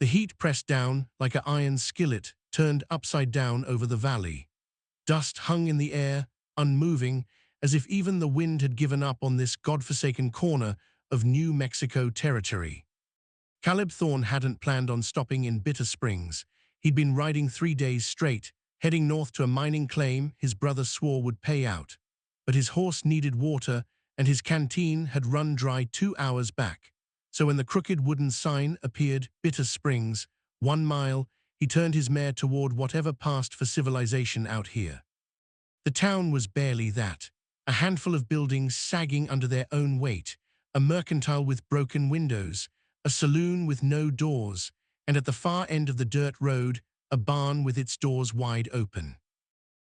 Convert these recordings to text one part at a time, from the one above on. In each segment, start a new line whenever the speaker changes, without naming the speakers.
The heat pressed down like an iron skillet turned upside down over the valley. Dust hung in the air, unmoving, as if even the wind had given up on this godforsaken corner of New Mexico territory. Caleb Thorne hadn't planned on stopping in Bitter Springs. He'd been riding 3 days straight, heading north to a mining claim his brother swore would pay out. But his horse needed water, and his canteen had run dry 2 hours back. So when the crooked wooden sign appeared, Bitter Springs, 1 mile, he turned his mare toward whatever passed for civilization out here. The town was barely that. A handful of buildings sagging under their own weight, a mercantile with broken windows, a saloon with no doors, and at the far end of the dirt road, a barn with its doors wide open.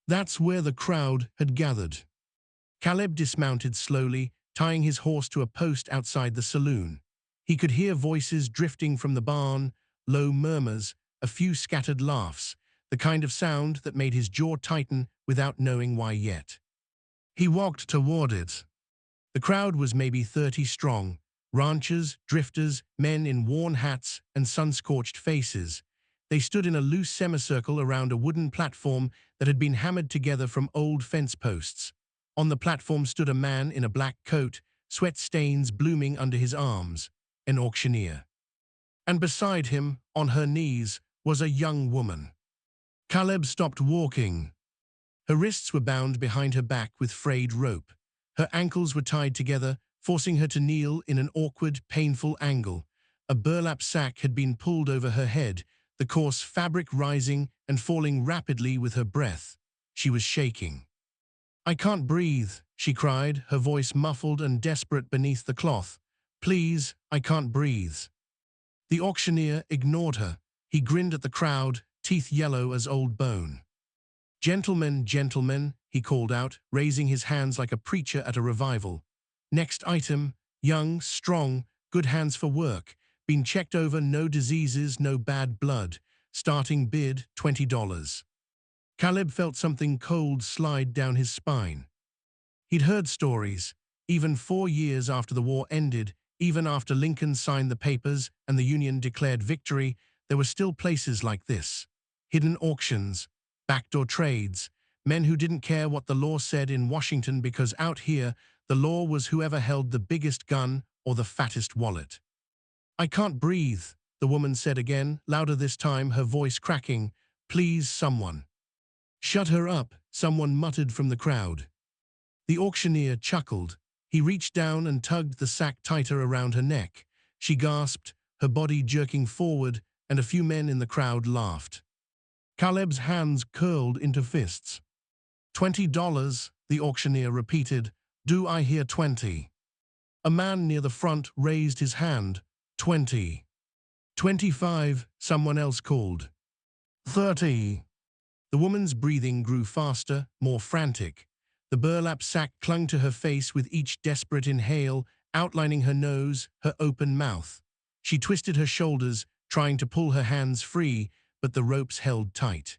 That's where the crowd had gathered. Caleb dismounted slowly, tying his horse to a post outside the saloon. He could hear voices drifting from the barn, low murmurs, a few scattered laughs, the kind of sound that made his jaw tighten without knowing why yet. He walked toward it. The crowd was maybe 30 strong, ranchers, drifters, men in worn hats and sun-scorched faces. They stood in a loose semicircle around a wooden platform that had been hammered together from old fence posts. On the platform stood a man in a black coat, sweat stains blooming under his arms, an auctioneer. And beside him, on her knees, was a young woman. Caleb stopped walking. Her wrists were bound behind her back with frayed rope. Her ankles were tied together, forcing her to kneel in an awkward, painful angle. A burlap sack had been pulled over her head, the coarse fabric rising and falling rapidly with her breath. She was shaking. "I can't breathe," she cried, her voice muffled and desperate beneath the cloth. "Please, I can't breathe." The auctioneer ignored her. He grinned at the crowd, teeth yellow as old bone. "Gentlemen, gentlemen," he called out, raising his hands like a preacher at a revival. "Next item, young, strong, good hands for work, been checked over, no diseases, no bad blood. Starting bid, $20. Caleb felt something cold slide down his spine. He'd heard stories, even 4 years after the war ended, even after Lincoln signed the papers and the Union declared victory, there were still places like this. Hidden auctions, backdoor trades, men who didn't care what the law said in Washington because out here, the law was whoever held the biggest gun or the fattest wallet. "I can't breathe," the woman said again, louder this time, her voice cracking. "Please, someone." "Shut her up," someone muttered from the crowd. The auctioneer chuckled. He reached down and tugged the sack tighter around her neck. She gasped, her body jerking forward, and a few men in the crowd laughed. Caleb's hands curled into fists. $20, the auctioneer repeated. "Do I hear 20? A man near the front raised his hand. 20. 25, someone else called. 30. The woman's breathing grew faster, more frantic. The burlap sack clung to her face with each desperate inhale, outlining her nose, her open mouth. She twisted her shoulders, trying to pull her hands free, but the ropes held tight.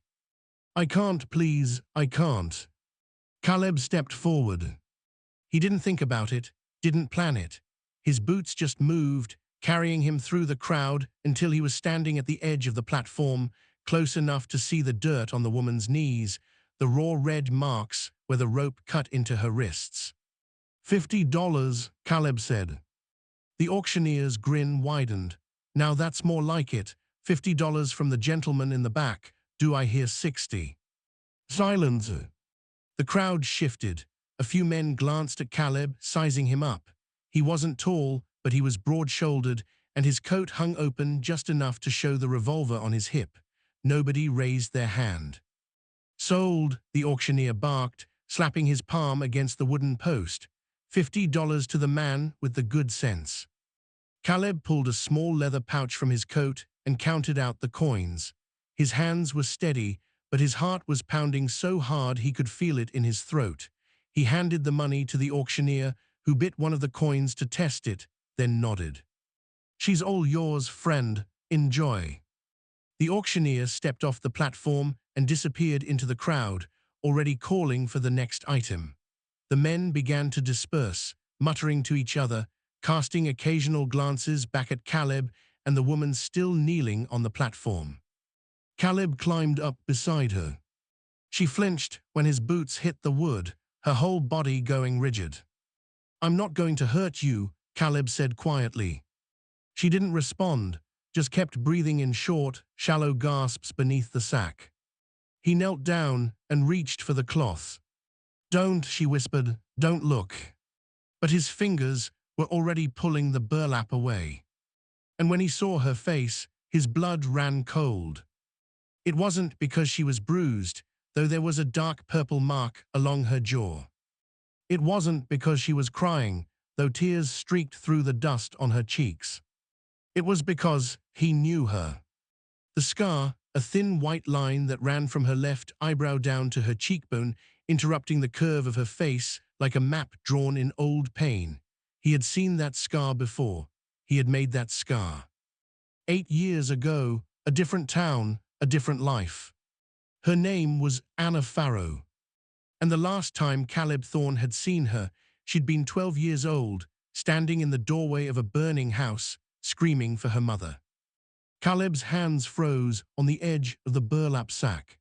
"I can't, please, I can't." Caleb stepped forward. He didn't think about it, didn't plan it. His boots just moved, carrying him through the crowd until he was standing at the edge of the platform, close enough to see the dirt on the woman's knees, the raw red marks where the rope cut into her wrists. $50, Caleb said. The auctioneer's grin widened. "Now that's more like it. $50 from the gentleman in the back. Do I hear 60? Silence. The crowd shifted. A few men glanced at Caleb, sizing him up. He wasn't tall, but he was broad-shouldered, and his coat hung open just enough to show the revolver on his hip. Nobody raised their hand. "Sold," the auctioneer barked, slapping his palm against the wooden post. $50 to the man with the good sense. Caleb pulled a small leather pouch from his coat and counted out the coins. His hands were steady, but his heart was pounding so hard he could feel it in his throat. He handed the money to the auctioneer, who bit one of the coins to test it, then nodded. "She's all yours, friend. Enjoy." The auctioneer stepped off the platform and disappeared into the crowd, already calling for the next item. The men began to disperse, muttering to each other, casting occasional glances back at Caleb and the woman still kneeling on the platform. Caleb climbed up beside her. She flinched when his boots hit the wood, her whole body going rigid. "I'm not going to hurt you," Caleb said quietly. She didn't respond, just kept breathing in short, shallow gasps beneath the sack. He knelt down and reached for the cloth. "Don't," she whispered, "don't look." But his fingers were already pulling the burlap away. And when he saw her face, his blood ran cold. It wasn't because she was bruised, though there was a dark purple mark along her jaw. It wasn't because she was crying, though tears streaked through the dust on her cheeks. It was because he knew her. The scar, a thin white line that ran from her left eyebrow down to her cheekbone, interrupting the curve of her face like a map drawn in old pain. He had seen that scar before. He had made that scar. 8 years ago, a different town, a different life. Her name was Anna Farrow. And the last time Caleb Thorne had seen her, she'd been 12 years old, standing in the doorway of a burning house, screaming for her mother. Caleb's hands froze on the edge of the burlap sack.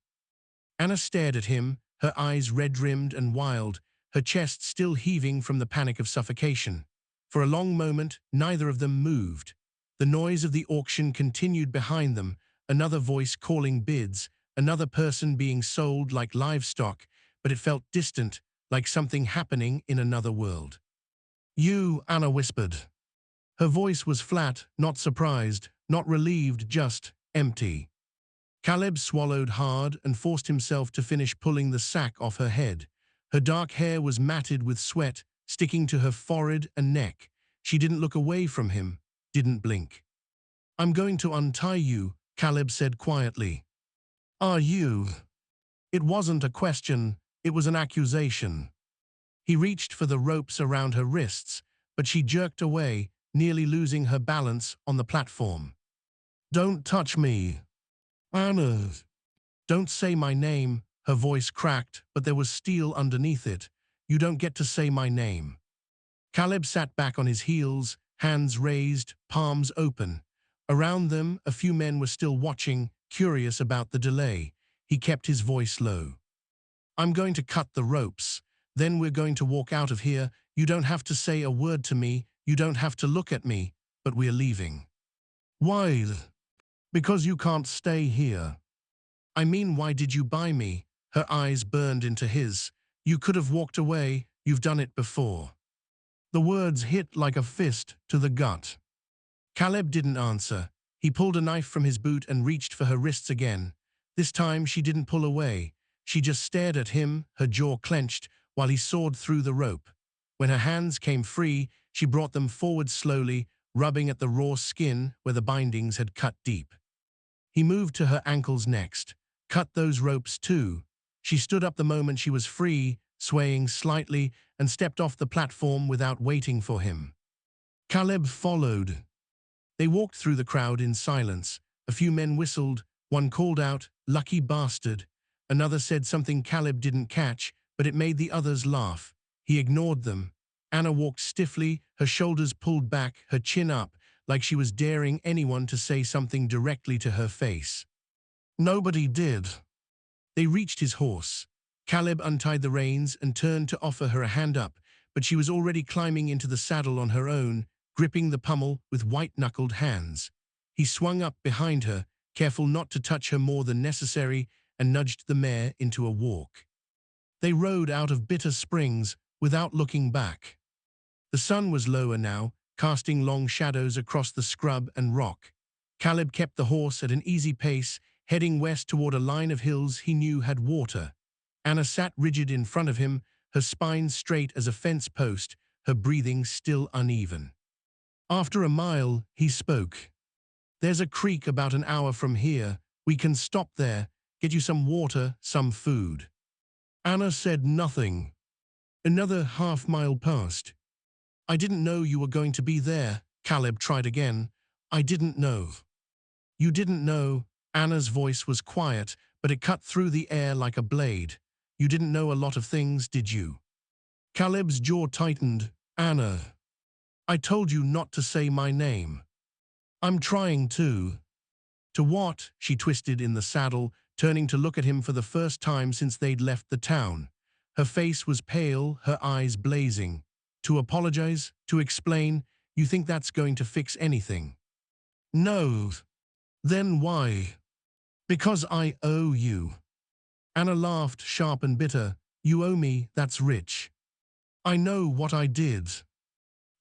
Anna stared at him, her eyes red-rimmed and wild, her chest still heaving from the panic of suffocation. For a long moment, neither of them moved. The noise of the auction continued behind them, another voice calling bids, another person being sold like livestock, but it felt distant, like something happening in another world. "You," Anna whispered. Her voice was flat, not surprised, not relieved, just empty. Caleb swallowed hard and forced himself to finish pulling the sack off her head. Her dark hair was matted with sweat, sticking to her forehead and neck. She didn't look away from him, didn't blink. "I'm going to untie you," Caleb said quietly. "Are you?" It wasn't a question, it was an accusation. He reached for the ropes around her wrists, but she jerked away, nearly losing her balance on the platform. "Don't touch me." "Anna." "Don't say my name," her voice cracked, but there was steel underneath it. "You don't get to say my name." Caleb sat back on his heels, hands raised, palms open. Around them, a few men were still watching, curious about the delay. He kept his voice low. "I'm going to cut the ropes. Then we're going to walk out of here. You don't have to say a word to me. You don't have to look at me, but we're leaving." "Why?" "Because you can't stay here." "I mean, why did you buy me?" Her eyes burned into his. "You could have walked away. You've done it before." The words hit like a fist to the gut. Caleb didn't answer. He pulled a knife from his boot and reached for her wrists again. This time she didn't pull away. She just stared at him, her jaw clenched, while he sawed through the rope. When her hands came free, she brought them forward slowly, rubbing at the raw skin where the bindings had cut deep. He moved to her ankles next. "Cut those ropes too." She stood up the moment she was free, swaying slightly, and stepped off the platform without waiting for him. Caleb followed. They walked through the crowd in silence. A few men whistled. One called out, "Lucky bastard." Another said something Caleb didn't catch, but it made the others laugh. He ignored them. Anna walked stiffly, her shoulders pulled back, her chin up, like she was daring anyone to say something directly to her face. Nobody did. They reached his horse. Caleb untied the reins and turned to offer her a hand up, but she was already climbing into the saddle on her own, gripping the pommel with white-knuckled hands. He swung up behind her, careful not to touch her more than necessary, and nudged the mare into a walk. They rode out of Bitter Springs without looking back. The sun was lower now, casting long shadows across the scrub and rock. Caleb kept the horse at an easy pace, heading west toward a line of hills he knew had water. Anna sat rigid in front of him, her spine straight as a fence post, her breathing still uneven. After a mile, he spoke. "There's a creek about an hour from here. We can stop there, get you some water, some food." Anna said nothing. Another half-mile passed. "I didn't know you were going to be there," Caleb tried again. "I didn't know." "You didn't know." Anna's voice was quiet, but it cut through the air like a blade. "You didn't know a lot of things, did you?" Caleb's jaw tightened. "Anna, I told you not to say my name." I'm trying to. To what? She twisted in the saddle, turning to look at him for the first time since they'd left the town. Her face was pale, her eyes blazing. To apologize? To explain? You think that's going to fix anything? No. Then why? Because I owe you. Anna laughed, sharp and bitter. You owe me, that's rich. I know what I did.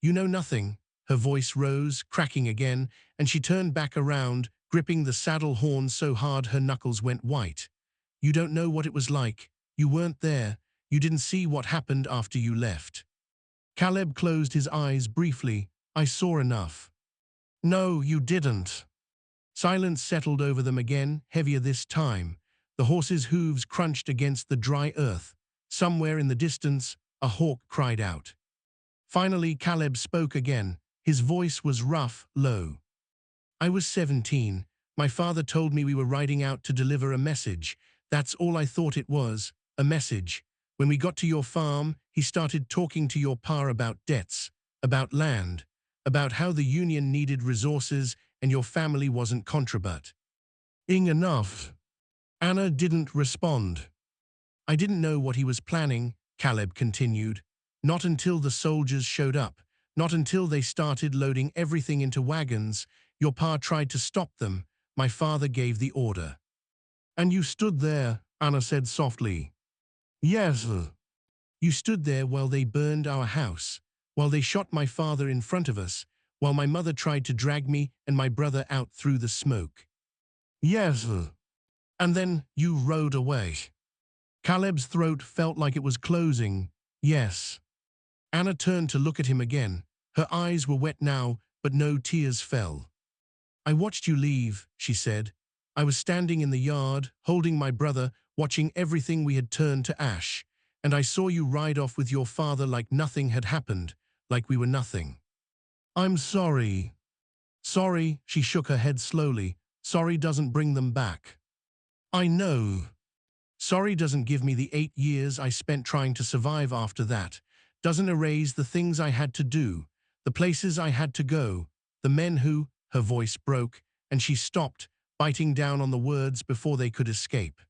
You know nothing. Her voice rose, cracking again, and she turned back around, gripping the saddle horn so hard her knuckles went white. You don't know what it was like. You weren't there. You didn't see what happened after you left. Caleb closed his eyes briefly. I saw enough. No, you didn't. Silence settled over them again, heavier this time. The horse's hooves crunched against the dry earth. Somewhere in the distance, a hawk cried out. Finally, Caleb spoke again. His voice was rough, low. I was 17. My father told me we were riding out to deliver a message. That's all I thought it was, a message. When we got to your farm, he started talking to your pa about debts, about land, about how the union needed resources and your family wasn't contraband. Enough. Anna didn't respond. I didn't know what he was planning, Caleb continued. Not until the soldiers showed up. Not until they started loading everything into wagons. Your pa tried to stop them. My father gave the order. And you stood there, Anna said softly. Yes. You stood there while they burned our house, while they shot my father in front of us, while my mother tried to drag me and my brother out through the smoke. Yes. And then you rode away. Caleb's throat felt like it was closing. Yes. Anna turned to look at him again. Her eyes were wet now, but no tears fell. I watched you leave, she said. I was standing in the yard, holding my brother, watching everything we had turned to ash, and I saw you ride off with your father like nothing had happened, like we were nothing. I'm sorry. Sorry, she shook her head slowly. Sorry doesn't bring them back. I know. Sorry doesn't give me the 8 years I spent trying to survive after that. Doesn't erase the things I had to do, the places I had to go, the men who, her voice broke, and she stopped, biting down on the words before they could escape.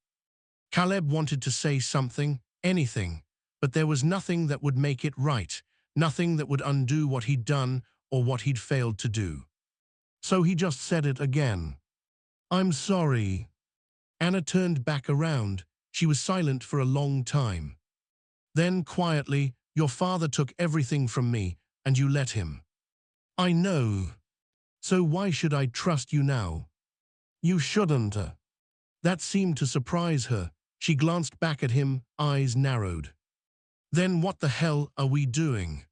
Caleb wanted to say something, anything, but there was nothing that would make it right, nothing that would undo what he'd done or what he'd failed to do. So he just said it again. I'm sorry. Anna turned back around. She was silent for a long time. Then, quietly, your father took everything from me, and you let him. I know. So why should I trust you now? You shouldn't. That seemed to surprise her. She glanced back at him, eyes narrowed. Then what the hell are we doing?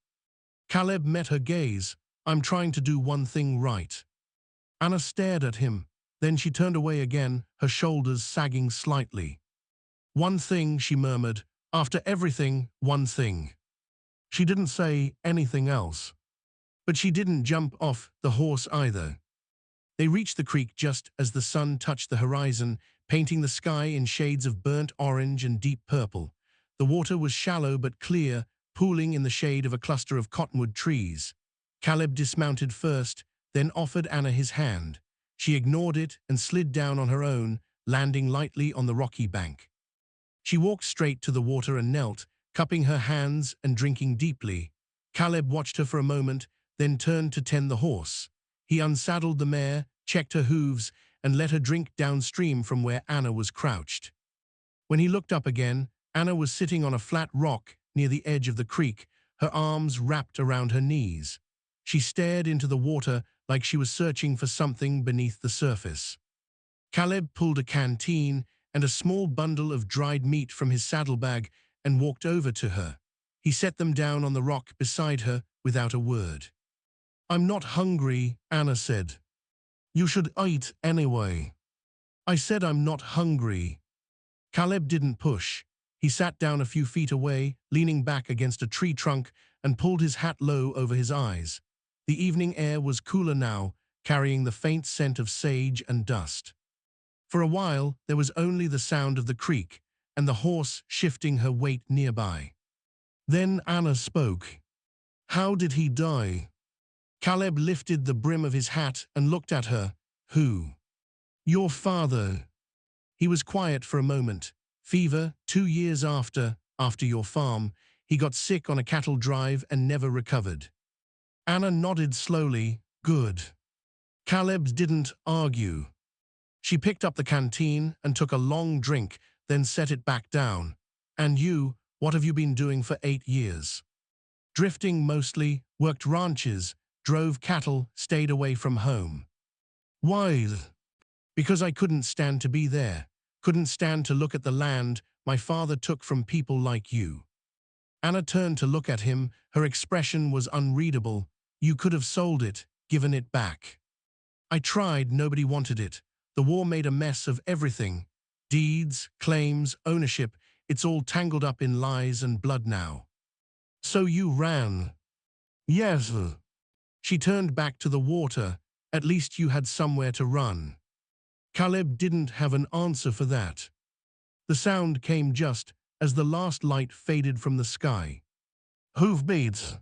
Caleb met her gaze. I'm trying to do one thing right. Anna stared at him. Then she turned away again, her shoulders sagging slightly. One thing, she murmured. After everything, one thing. She didn't say anything else. But she didn't jump off the horse either. They reached the creek just as the sun touched the horizon, painting the sky in shades of burnt orange and deep purple. The water was shallow but clear, pooling in the shade of a cluster of cottonwood trees. Caleb dismounted first, then offered Anna his hand. She ignored it and slid down on her own, landing lightly on the rocky bank. She walked straight to the water and knelt, cupping her hands and drinking deeply. Caleb watched her for a moment, then turned to tend the horse. He unsaddled the mare, checked her hooves, and let her drink downstream from where Anna was crouched. When he looked up again, Anna was sitting on a flat rock near the edge of the creek, her arms wrapped around her knees. She stared into the water like she was searching for something beneath the surface. Caleb pulled a canteen and a small bundle of dried meat from his saddlebag and walked over to her. He set them down on the rock beside her without a word. I'm not hungry, Anna said. You should eat anyway. I said I'm not hungry. Caleb didn't push. He sat down a few feet away, leaning back against a tree trunk, and pulled his hat low over his eyes. The evening air was cooler now, carrying the faint scent of sage and dust. For a while, there was only the sound of the creek and the horse shifting her weight nearby. Then Anna spoke. How did he die? Caleb lifted the brim of his hat and looked at her. Who? Your father. He was quiet for a moment. Fever, 2 years after your farm. He got sick on a cattle drive and never recovered. Anna nodded slowly. Good. Caleb didn't argue. She picked up the canteen and took a long drink, then set it back down. And you, what have you been doing for 8 years? Drifting mostly, worked ranches, drove cattle, stayed away from home. Why? Because I couldn't stand to be there. Couldn't stand to look at the land my father took from people like you. Anna turned to look at him. Her expression was unreadable. You could have sold it, given it back. I tried, nobody wanted it. The war made a mess of everything. Deeds, claims, ownership, it's all tangled up in lies and blood now. So you ran? Yes. She turned back to the water. At least you had somewhere to run. Caleb didn't have an answer for that. The sound came just as the last light faded from the sky. Hoofbeats.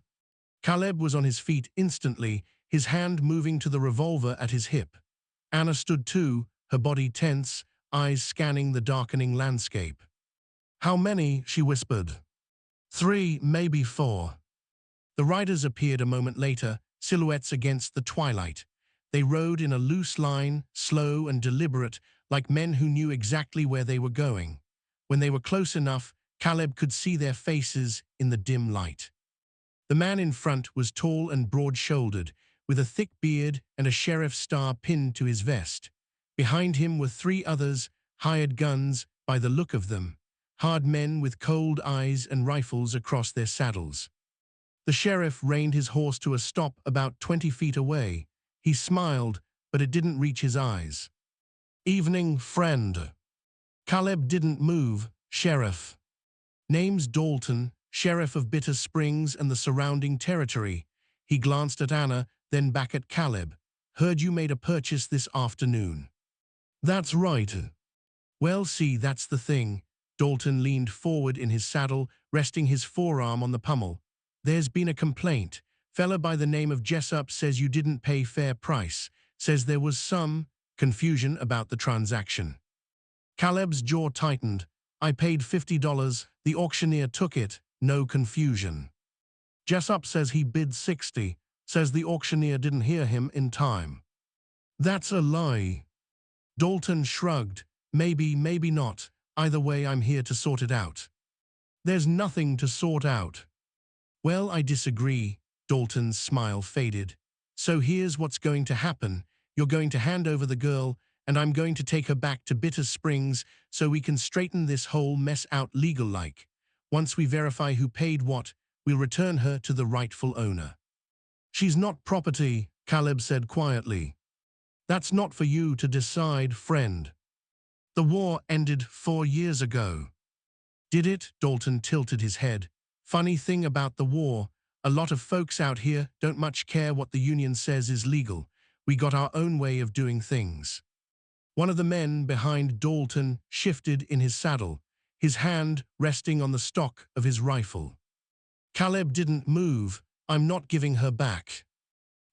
Caleb was on his feet instantly, his hand moving to the revolver at his hip. Anna stood too, her body tense, eyes scanning the darkening landscape. How many? She whispered. 3, maybe 4. The riders appeared a moment later, silhouettes against the twilight. They rode in a loose line, slow and deliberate, like men who knew exactly where they were going. When they were close enough, Caleb could see their faces in the dim light. The man in front was tall and broad-shouldered, with a thick beard and a sheriff's star pinned to his vest. Behind him were 3 others, hired guns by the look of them, hard men with cold eyes and rifles across their saddles. The sheriff reined his horse to a stop about 20 feet away. He smiled, but it didn't reach his eyes. Evening, friend. Caleb didn't move. Sheriff. Name's Dalton, sheriff of Bitter Springs and the surrounding territory. He glanced at Anna, then back at Caleb. Heard you made a purchase this afternoon. That's right. Well, see, that's the thing. Dalton leaned forward in his saddle, resting his forearm on the pommel. There's been a complaint. Fella by the name of Jessup says you didn't pay fair price. Says there was some confusion about the transaction. Caleb's jaw tightened. I paid $50. The auctioneer took it. No confusion. Jessup says he bid 60. Says the auctioneer didn't hear him in time. That's a lie. Dalton shrugged. Maybe, maybe not. Either way, I'm here to sort it out. There's nothing to sort out. Well, I disagree. Dalton's smile faded. So here's what's going to happen. You're going to hand over the girl, and I'm going to take her back to Bitter Springs so we can straighten this whole mess out legal-like. Once we verify who paid what, we'll return her to the rightful owner. She's not property, Caleb said quietly. That's not for you to decide, friend. The war ended 4 years ago. Did it? Dalton tilted his head. Funny thing about the war, a lot of folks out here don't much care what the union says is legal. We got our own way of doing things. One of the men behind Dalton shifted in his saddle, his hand resting on the stock of his rifle. Caleb didn't move. I'm not giving her back.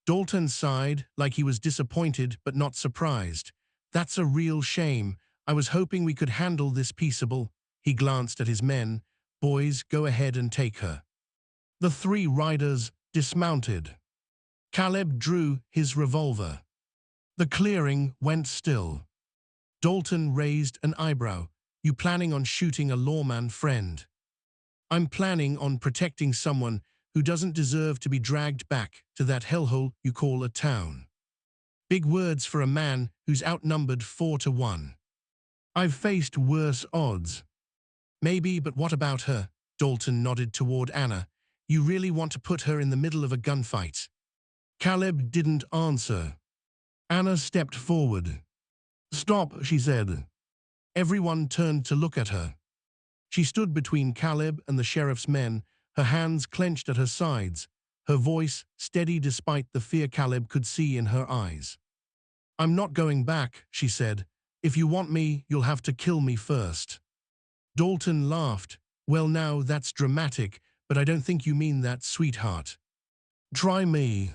Dalton sighed, like he was disappointed but not surprised. That's a real shame. I was hoping we could handle this peaceable. He glanced at his men. Boys, go ahead and take her. The 3 riders dismounted. Caleb drew his revolver. The clearing went still. Dalton raised an eyebrow. You planning on shooting a lawman, friend? I'm planning on protecting someone who doesn't deserve to be dragged back to that hellhole you call a town. Big words for a man who's outnumbered 4-1. I've faced worse odds. Maybe, but what about her? Dalton nodded toward Anna. You really want to put her in the middle of a gunfight? Caleb didn't answer. Anna stepped forward. Stop, she said. Everyone turned to look at her. She stood between Caleb and the sheriff's men, her hands clenched at her sides, her voice steady despite the fear Caleb could see in her eyes. I'm not going back, she said. If you want me, you'll have to kill me first. Dalton laughed. Well, now that's dramatic, but I don't think you mean that, sweetheart. Try me.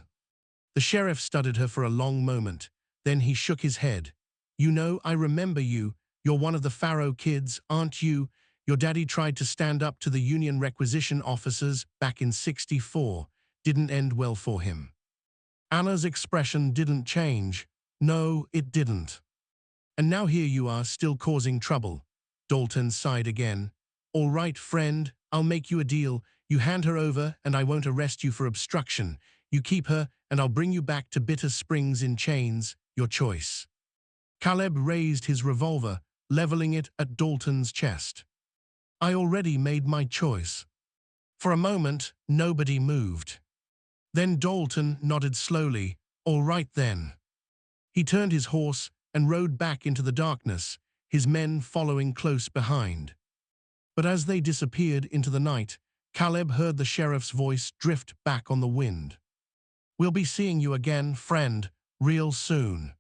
The sheriff studied her for a long moment. Then he shook his head. You know, I remember you. You're one of the Faro kids, aren't you? Your daddy tried to stand up to the Union requisition officers back in '64. Didn't end well for him. Anna's expression didn't change. No, it didn't. And now here you are, still causing trouble. Dalton sighed again. All right, friend, I'll make you a deal. You hand her over, and I won't arrest you for obstruction. You keep her, and I'll bring you back to Bitter Springs in chains. Your choice. Caleb raised his revolver, leveling it at Dalton's chest. I already made my choice. For a moment, nobody moved. Then Dalton nodded slowly. All right then. He turned his horse and rode back into the darkness, his men following close behind. But as they disappeared into the night, Caleb heard the sheriff's voice drift back on the wind. We'll be seeing you again, friend, real soon.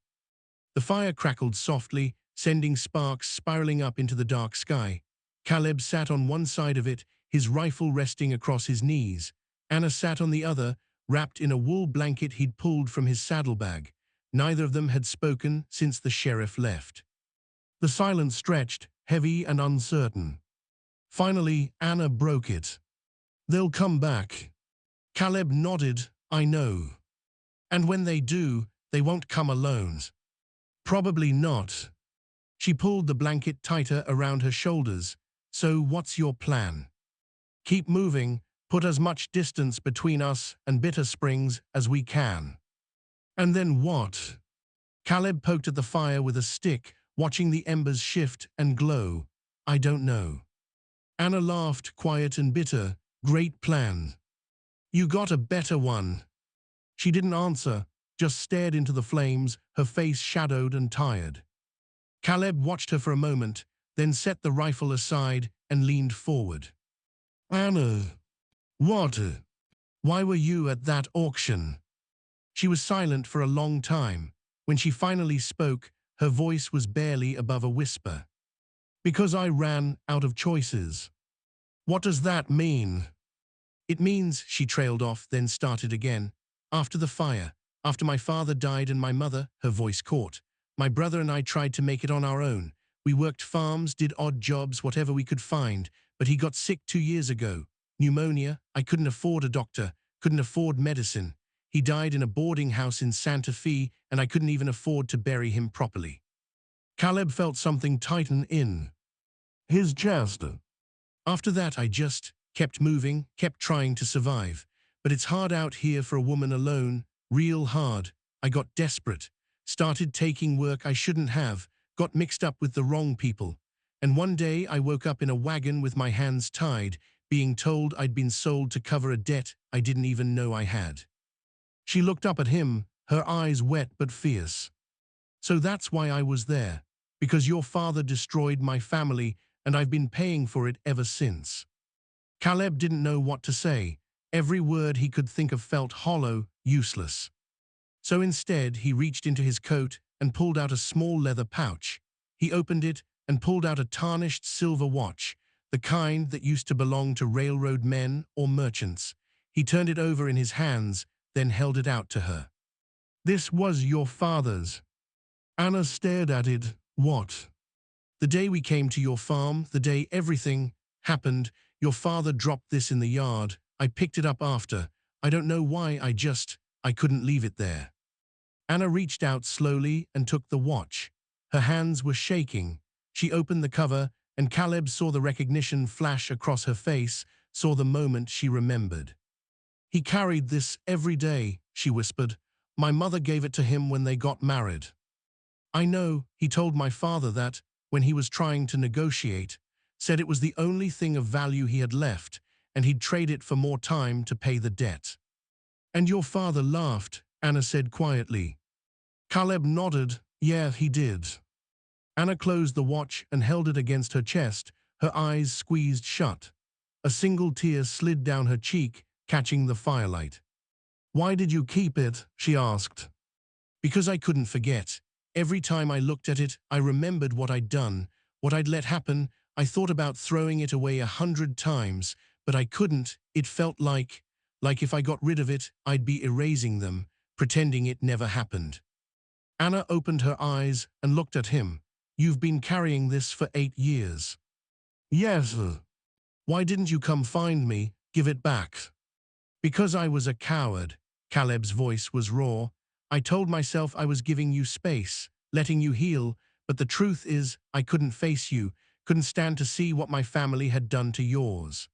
The fire crackled softly, sending sparks spiraling up into the dark sky. Caleb sat on one side of it, his rifle resting across his knees. Anna sat on the other, wrapped in a wool blanket he'd pulled from his saddlebag. Neither of them had spoken since the sheriff left. The silence stretched, heavy and uncertain. Finally, Anna broke it. They'll come back. Caleb nodded. I know. And when they do, they won't come alone. Probably not. She pulled the blanket tighter around her shoulders. So what's your plan? Keep moving, put as much distance between us and Bitter Springs as we can. And then what? Caleb poked at the fire with a stick, watching the embers shift and glow. I don't know. Anna laughed, quiet and bitter. Great plan. You got a better one. She didn't answer, just stared into the flames, her face shadowed and tired. Caleb watched her for a moment, then set the rifle aside and leaned forward. Anna, what? Why were you at that auction? She was silent for a long time. When she finally spoke, her voice was barely above a whisper. Because I ran out of choices. What does that mean? It means, she trailed off, then started again. After the fire, after my father died and my mother, her voice caught. My brother and I tried to make it on our own. We worked farms, did odd jobs, whatever we could find, but he got sick 2 years ago. Pneumonia, I couldn't afford a doctor, couldn't afford medicine. He died in a boarding house in Santa Fe, and I couldn't even afford to bury him properly. Caleb felt something tighten in his chest. After that, I just kept moving, kept trying to survive. But it's hard out here for a woman alone, real hard. I got desperate, started taking work I shouldn't have, got mixed up with the wrong people. And one day I woke up in a wagon with my hands tied, being told I'd been sold to cover a debt I didn't even know I had. She looked up at him, her eyes wet but fierce. So that's why I was there, because your father destroyed my family and I've been paying for it ever since. Caleb didn't know what to say. Every word he could think of felt hollow, useless. So instead, he reached into his coat and pulled out a small leather pouch. He opened it and pulled out a tarnished silver watch, the kind that used to belong to railroad men or merchants. He turned it over in his hands, then held it out to her. This was your father's. Anna stared at it. What? The day we came to your farm, the day everything happened, your father dropped this in the yard. I picked it up after. I don't know why, I couldn't leave it there. Anna reached out slowly and took the watch. Her hands were shaking. She opened the cover, and Caleb saw the recognition flash across her face, saw the moment she remembered. He carried this every day, she whispered. My mother gave it to him when they got married. I know, he told my father that, when he was trying to negotiate, said it was the only thing of value he had left, and he'd trade it for more time to pay the debt. And your father laughed, Anna said quietly. Caleb nodded. Yeah, he did. Anna closed the watch and held it against her chest, her eyes squeezed shut. A single tear slid down her cheek, catching the firelight. Why did you keep it? She asked. Because I couldn't forget. Every time I looked at it, I remembered what I'd done, what I'd let happen. I thought about throwing it away 100 times, but I couldn't. It felt like if I got rid of it, I'd be erasing them. pretending it never happened. Anna opened her eyes and looked at him. You've been carrying this for 8 years. Yes. Why didn't you come find me, give it back? Because I was a coward. Caleb's voice was raw. I told myself I was giving you space, letting you heal, but the truth is I couldn't face you, couldn't stand to see what my family had done to yours.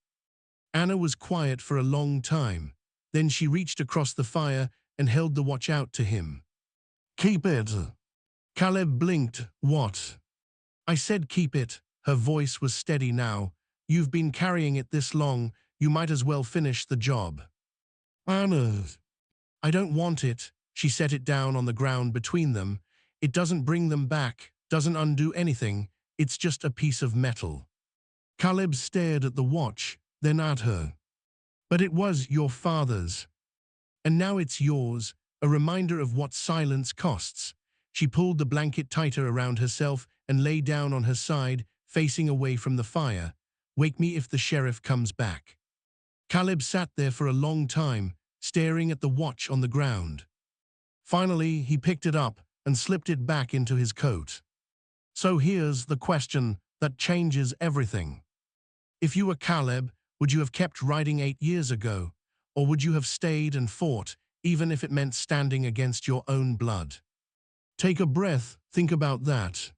Anna was quiet for a long time. Then she reached across the fire and held the watch out to him. Keep it. Caleb blinked. What? I said keep it. Her voice was steady now. You've been carrying it this long, you might as well finish the job. Anna. I don't want it. She set it down on the ground between them. It doesn't bring them back, doesn't undo anything. It's just a piece of metal. Caleb stared at the watch, then at her. But it was your father's. And now it's yours, a reminder of what silence costs. She pulled the blanket tighter around herself and lay down on her side, facing away from the fire. Wake me if the sheriff comes back. Caleb sat there for a long time, staring at the watch on the ground. Finally, he picked it up and slipped it back into his coat. So here's the question that changes everything. If you were Caleb, would you have kept riding 8 years ago? Or would you have stayed and fought, even if it meant standing against your own blood? Take a breath, think about that.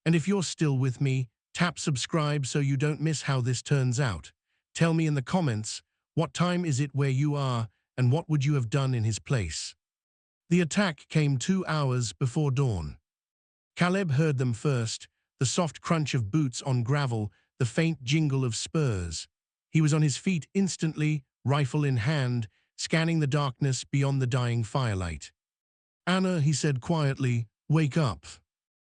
And if you're still with me, tap subscribe so you don't miss how this turns out. Tell me in the comments, what time is it where you are, and what would you have done in his place? The attack came 2 hours before dawn. Caleb heard them first, the soft crunch of boots on gravel, the faint jingle of spurs. He was on his feet instantly, rifle in hand, scanning the darkness beyond the dying firelight. Anna, he said quietly, wake up.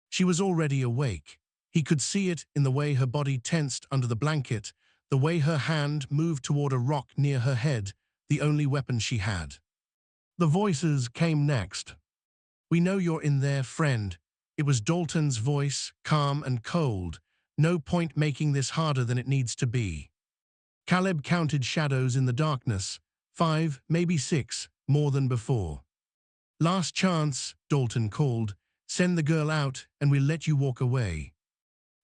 She was already awake. He could see it in the way her body tensed under the blanket, the way her hand moved toward a rock near her head, the only weapon she had. The voices came next. We know you're in there, friend. It was Dalton's voice, calm and cold. No point making this harder than it needs to be. Caleb counted shadows in the darkness. 5, maybe 6, more than before. Last chance, Dalton called. Send the girl out and we'll let you walk away.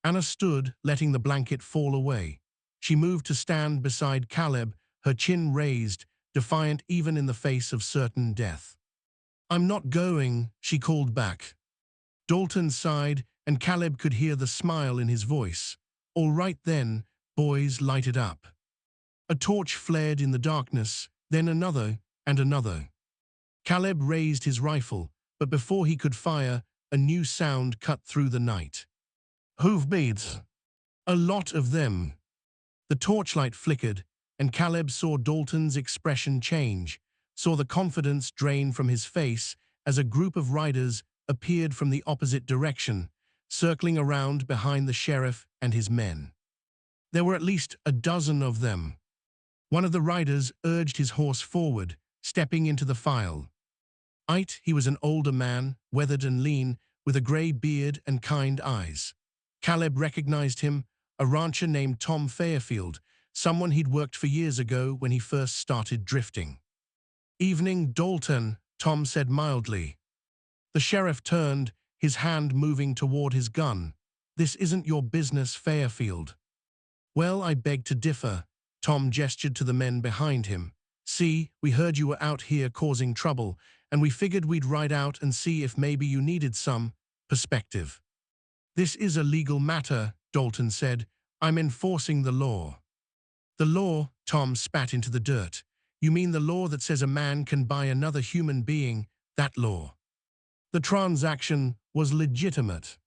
Anna stood, letting the blanket fall away. She moved to stand beside Caleb, her chin raised, defiant even in the face of certain death. I'm not going, she called back. Dalton sighed, and Caleb could hear the smile in his voice. All right then, boys lighted up. A torch flared in the darkness, then another and another. Caleb raised his rifle, but before he could fire, a new sound cut through the night. Hoofbeats. A lot of them. The torchlight flickered, and Caleb saw Dalton's expression change, saw the confidence drain from his face as a group of riders appeared from the opposite direction, circling around behind the sheriff and his men. There were at least a dozen of them. One of the riders urged his horse forward, stepping into the file. He was an older man, weathered and lean, with a gray beard and kind eyes. Caleb recognized him, a rancher named Tom Fairfield, someone he'd worked for years ago when he first started drifting. Evening, Dalton, Tom said mildly. The sheriff turned, his hand moving toward his gun. This isn't your business, Fairfield. Well, I beg to differ. Tom gestured to the men behind him. See, we heard you were out here causing trouble, and we figured we'd ride out and see if maybe you needed some perspective. This is a legal matter, Dalton said. I'm enforcing the law. The law, Tom spat into the dirt. You mean the law that says a man can buy another human being, that law? The transaction was legitimate.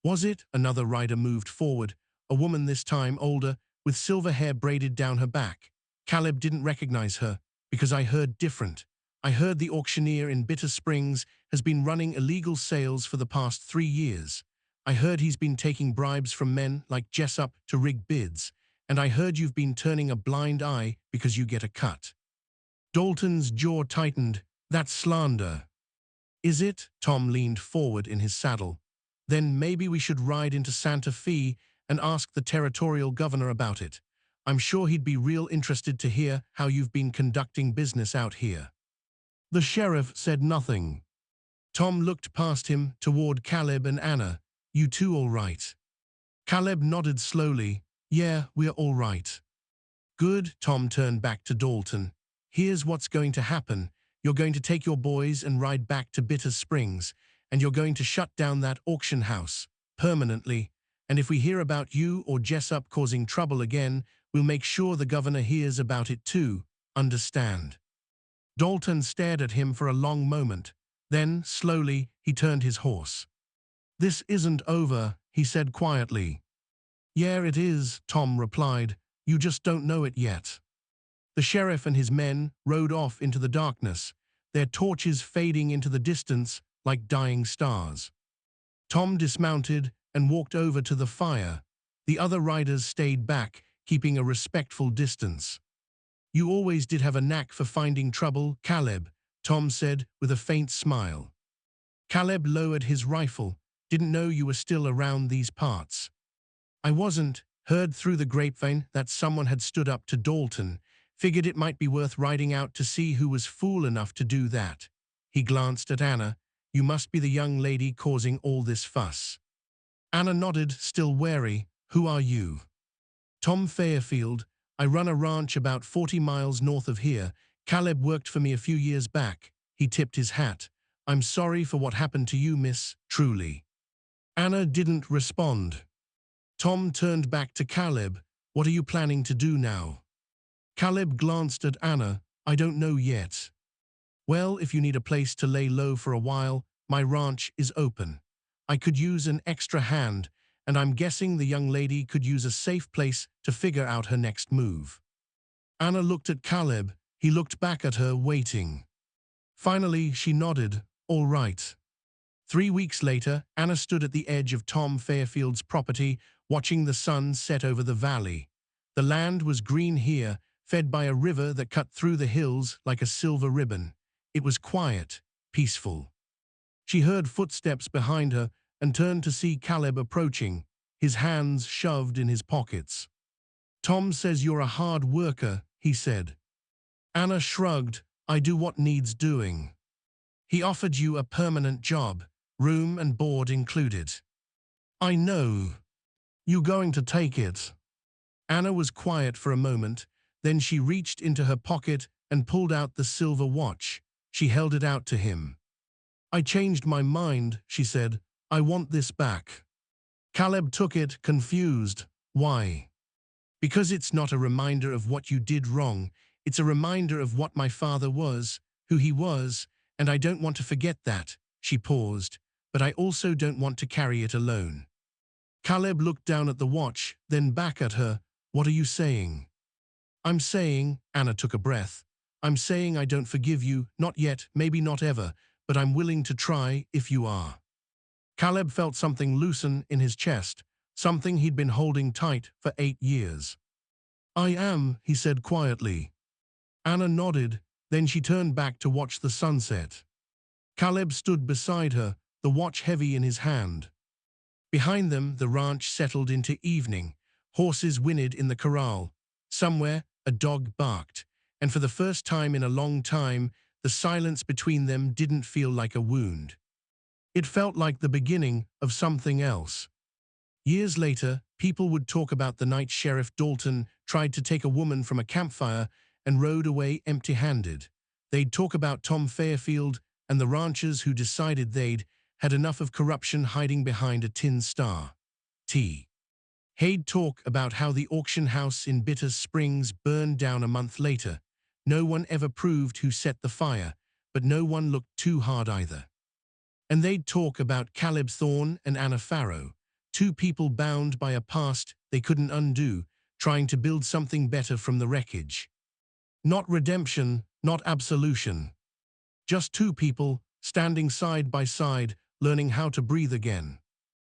Was it? Another rider moved forward, a woman this time older, with silver hair braided down her back. Caleb didn't recognize her, because I heard different. I heard the auctioneer in Bitter Springs has been running illegal sales for the past 3 years. I heard he's been taking bribes from men like Jessup to rig bids, and I heard you've been turning a blind eye because you get a cut. Dalton's jaw tightened. That's slander. Is it? Tom leaned forward in his saddle. Then maybe we should ride into Santa Fe and ask the territorial governor about it. I'm sure he'd be real interested to hear how you've been conducting business out here. The sheriff said nothing. Tom looked past him toward Caleb and Anna. You two all right? Caleb nodded slowly. Yeah, we're all right. Good. Tom turned back to Dalton. Here's what's going to happen. You're going to take your boys and ride back to Bitter Springs, and you're going to shut down that auction house permanently. And if we hear about you or Jessup causing trouble again, we'll make sure the governor hears about it too. Understand? Dalton stared at him for a long moment. Then, slowly, he turned his horse. This isn't over, he said quietly. Yeah, it is, Tom replied. You just don't know it yet. The sheriff and his men rode off into the darkness, their torches fading into the distance like dying stars. Tom dismounted and walked over to the fire. The other riders stayed back, keeping a respectful distance. You always did have a knack for finding trouble, Caleb, Tom said with a faint smile. Caleb lowered his rifle. Didn't know you were still around these parts. I wasn't. Heard through the grapevine that someone had stood up to Dalton. Figured it might be worth riding out to see who was fool enough to do that. He glanced at Anna. You must be the young lady causing all this fuss. Anna nodded, still wary. Who are you? Tom Fairfield. I run a ranch about 40 miles north of here. Caleb worked for me a few years back. He tipped his hat. I'm sorry for what happened to you, miss, truly. Anna didn't respond. Tom turned back to Caleb. What are you planning to do now? Caleb glanced at Anna. I don't know yet. Well, if you need a place to lay low for a while, my ranch is open. I could use an extra hand, and I'm guessing the young lady could use a safe place to figure out her next move. Anna looked at Caleb. He looked back at her, waiting. Finally, she nodded. All right. 3 weeks later, Anna stood at the edge of Tom Fairfield's property, watching the sun set over the valley. The land was green here, fed by a river that cut through the hills like a silver ribbon. It was quiet, peaceful. She heard footsteps behind her and turned to see Caleb approaching, his hands shoved in his pockets. Tom says you're a hard worker, he said. Anna shrugged. I do what needs doing. He offered you a permanent job, room and board included. I know. You going to take it? Anna was quiet for a moment, then she reached into her pocket and pulled out the silver watch. She held it out to him. I changed my mind, she said. I want this back. Caleb took it, confused. Why? Because it's not a reminder of what you did wrong. It's a reminder of what my father was, who he was, and I don't want to forget that. She paused, but I also don't want to carry it alone. Caleb looked down at the watch, then back at her. What are you saying? I'm saying, Anna took a breath, I'm saying I don't forgive you, not yet, maybe not ever, but I'm willing to try if you are. Caleb felt something loosen in his chest, something he'd been holding tight for 8 years. I am, he said quietly. Anna nodded, then she turned back to watch the sunset. Caleb stood beside her, the watch heavy in his hand. Behind them, the ranch settled into evening. Horses whinnied in the corral. Somewhere, a dog barked, and for the first time in a long time, the silence between them didn't feel like a wound. It felt like the beginning of something else. Years later, people would talk about the night Sheriff Dalton tried to take a woman from a campfire and rode away empty-handed. They'd talk about Tom Fairfield and the ranchers who decided they'd had enough of corruption hiding behind a tin star. They'd talk about how the auction house in Bitter Springs burned down a month later. No one ever proved who set the fire, but no one looked too hard either. And they'd talk about Caleb Thorne and Anna Farrow, two people bound by a past they couldn't undo, trying to build something better from the wreckage. Not redemption, not absolution. Just two people, standing side by side, learning how to breathe again.